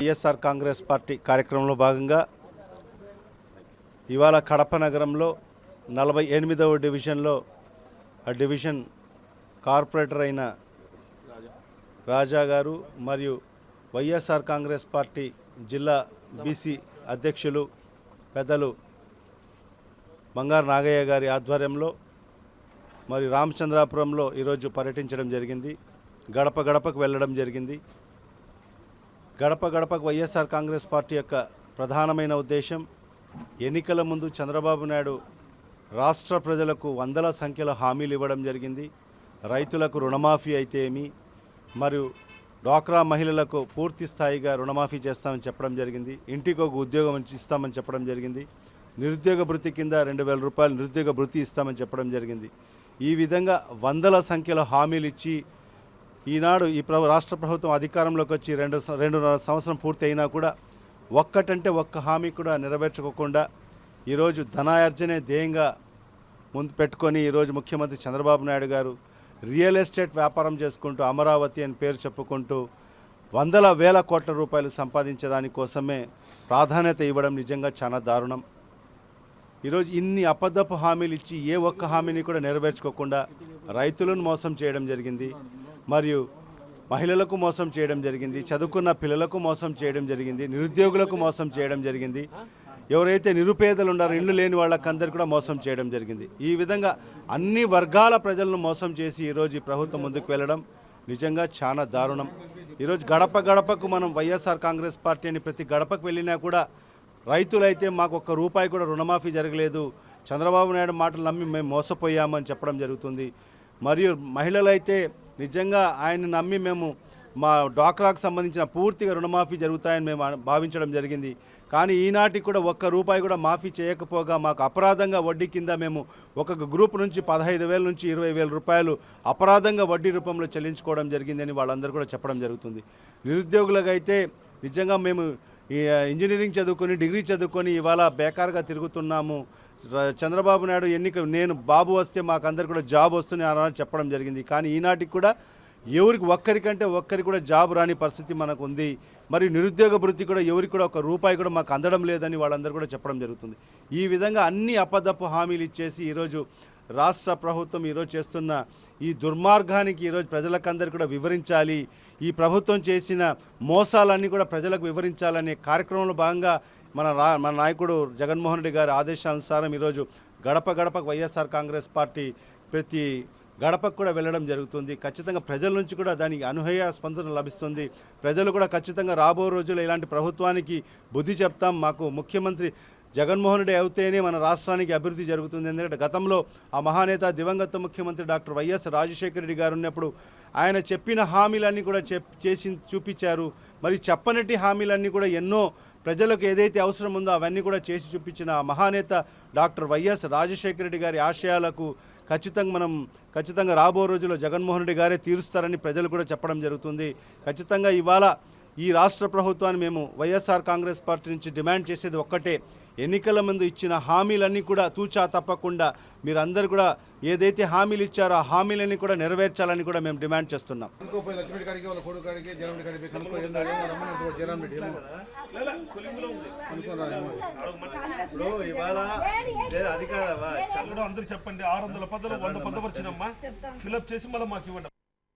YSR Congress party కార్యక్రమంలో భాగంగా ఇవాళ కడప నగరంలో 48వ డివిజన్లో ఆ డివిజన్ కార్పొరేటర్ అయిన రాజా గారు మరియు వైఎస్ఆర్ కాంగ్రెస్ పార్టీ జిల్లా బీసీ అధ్యక్షులు పెద్దలు బంగారు నాగయ్య గారి ఆధ్వర్యంలో మరి రామచంద్రాపురంలో ఈరోజు పర్యటించడం జరిగింది. గడప గడపకు వెళ్ళడం జరిగింది. గడప గడపకు వైఎస్ఆర్ కాంగ్రెస్ పార్టీ యొక్క ప్రధానమైన ఉద్దేశం ఎన్నికల ముందు చంద్రబాబు నాయుడు రాష్ట్ర ప్రజలకు వందల సంఖ్యలో హామీలు ఇవ్వడం జరిగింది. రైతులకు రుణమాఫీ అయితే ఏమి, మరియు డ్వాక్రా మహిళలకు పూర్తి స్థాయిగా రుణమాఫీ చేస్తామని చెప్పడం జరిగింది. ఇంటికి ఒక ఉద్యోగం ఇస్తామని చెప్పడం జరిగింది. నిరుద్యోగ భృతి కింద 2000 రూపాయలు నిరుద్యోగ భృతి ఇస్తామని చెప్పడం జరిగింది. ఈ విధంగా వందల సంఖ్యలో హామీలు ఇచ్చి ఈనాడు ఈ రాష్ట్ర ప్రభుత్వం అధికారంలోకి వచ్చి రెండున్నర సంవత్సరం పూర్తి అయినా కూడా ఒక్కటంటే ఒక్క హామీ కూడా నెరవేర్చుకోకుండా ఈరోజు ధనార్జనే ధ్యేయంగా ముందు పెట్టుకొని ఈరోజు ముఖ్యమంత్రి చంద్రబాబు నాయుడు గారు రియల్ ఎస్టేట్ వ్యాపారం చేసుకుంటూ అమరావతి అని పేరు చెప్పుకుంటూ వందల వేల కోట్ల రూపాయలు సంపాదించేదానికోసమే ప్రాధాన్యత ఇవ్వడం నిజంగా చాలా దారుణం. ఈరోజు ఇన్ని అబద్ధపు హామీలు ఇచ్చి ఏ ఒక్క హామీని కూడా నెరవేర్చుకోకుండా రైతులను మోసం చేయడం జరిగింది, మరియు మహిళలకు మోసం చేయడం జరిగింది, చదువుకున్న పిల్లలకు మోసం చేయడం జరిగింది, నిరుద్యోగులకు మోసం చేయడం జరిగింది, ఎవరైతే నిరుపేదలు ఉన్నారో ఇళ్ళు లేని వాళ్ళకందరికీ కూడా మోసం చేయడం జరిగింది. ఈ విధంగా అన్ని వర్గాల ప్రజలను మోసం చేసి ఈరోజు ఈ ప్రభుత్వం ముందుకు వెళ్ళడం నిజంగా చాలా దారుణం. ఈరోజు గడప గడపకు మనం వైఎస్ఆర్ కాంగ్రెస్ పార్టీని ప్రతి గడపకు వెళ్ళినా కూడా రైతులైతే మాకు ఒక్క రూపాయి కూడా రుణమాఫీ జరగలేదు, చంద్రబాబు నాయుడు మాటలు నమ్మి మేము మోసపోయామని చెప్పడం జరుగుతుంది. మరియు మహిళలైతే నిజంగా ఆయన నమ్మి మేము మా డ్వాక్రాకు సంబంధించిన పూర్తిగా రుణమాఫీ జరుగుతాయని మేము భావించడం జరిగింది. కానీ ఈనాటికి కూడా ఒక్క రూపాయి కూడా మాఫీ చేయకపోగా మాకు అపరాధంగా వడ్డీ కింద మేము ఒక గ్రూప్ నుంచి 15,000 నుంచి 20,000 రూపాయలు అపరాధంగా వడ్డీ రూపంలో చెల్లించుకోవడం జరిగిందని వాళ్ళందరూ కూడా చెప్పడం జరుగుతుంది. నిరుద్యోగులకైతే నిజంగా మేము ఇంజనీరింగ్ చదువుకొని డిగ్రీ చదువుకొని ఇవాళ బేకార్గా తిరుగుతున్నాము, చంద్రబాబు నాయుడు నేను బాబు వస్తే మాకందరు కూడా జాబ్ వస్తుంది అని చెప్పడం జరిగింది. కానీ ఈనాటికి కూడా ఒక్కరికంటే ఒక్కరికి కూడా జాబ్ రాని పరిస్థితి మనకు ఉంది. మరియు నిరుద్యోగ భృతి కూడా ఎవరికి కూడా ఒక రూపాయి కూడా మాకు అందడం లేదని వాళ్ళందరూ కూడా చెప్పడం జరుగుతుంది. ఈ విధంగా అన్ని అబద్ధపు హామీలు ఇచ్చేసి ఈరోజు రాష్ట్ర ప్రభుత్వం ఈరోజు చేస్తున్న ఈ దుర్మార్గానికి ఈరోజు ప్రజలకందరికీ కూడా వివరించాలి, ఈ ప్రభుత్వం చేసిన మోసాలన్నీ కూడా ప్రజలకు వివరించాలనే కార్యక్రమంలో భాగంగా మన నాయకుడు జగన్మోహన్ రెడ్డి గారి ఆదేశానుసారం ఈరోజు గడప గడపకు వైఎస్ఆర్ కాంగ్రెస్ పార్టీ ప్రతి గడపకు కూడా వెళ్ళడం జరుగుతుంది. ఖచ్చితంగా ప్రజల నుంచి కూడా దానికి అనూహ్య స్పందన లభిస్తుంది. ప్రజలు కూడా ఖచ్చితంగా రాబో రోజుల్లో ఇలాంటి ప్రభుత్వానికి బుద్ధి చెప్తాం, మాకు ముఖ్యమంత్రి జగన్మోహన్ రెడ్డి అయితేనే మన రాష్ట్రానికి అభివృద్ధి జరుగుతుంది. ఎందుకంటే గతంలో ఆ మహానేత దివంగత ముఖ్యమంత్రి డాక్టర్ వైఎస్ రాజశేఖర రెడ్డి గారు ఉన్నప్పుడు ఆయన చెప్పిన హామీలన్నీ కూడా చేసి చూపించారు. మరి చెప్పనట్టి హామీలన్నీ కూడా ఎన్నో ప్రజలకు ఏదైతే అవసరం ఉందో అవన్నీ కూడా చేసి చూపించిన ఆ మహానేత డాక్టర్ వైఎస్ రాజశేఖర రెడ్డి గారి ఆశయాలకు ఖచ్చితంగా రాబో రోజుల్లో జగన్మోహన్ రెడ్డి గారే తీరుస్తారని ప్రజలు కూడా చెప్పడం జరుగుతుంది. ఖచ్చితంగా ఇవాళ ఈ రాష్ట్ర ప్రభుత్వాన్ని మేము వైఎస్ఆర్ కాంగ్రెస్ పార్టీ నుంచి డిమాండ్ చేసేది ఒక్కటే, ఎన్నికల ముందు ఇచ్చిన హామీలన్నీ కూడా తూచా తప్పకుండా మీరందరూ కూడా ఏదైతే హామీలు ఇచ్చారో ఆ హామీలన్నీ కూడా నెరవేర్చాలని కూడా మేము డిమాండ్ చేస్తున్నాం. ఇప్పుడు ఇవాళ అది కాదమ్మా అందరికి చెప్పండి 600 పదలు 100 పదవచ్చినమ్మా ఫిలప్ చేసి మళ్ళీ మాకు ఇవ్వండి.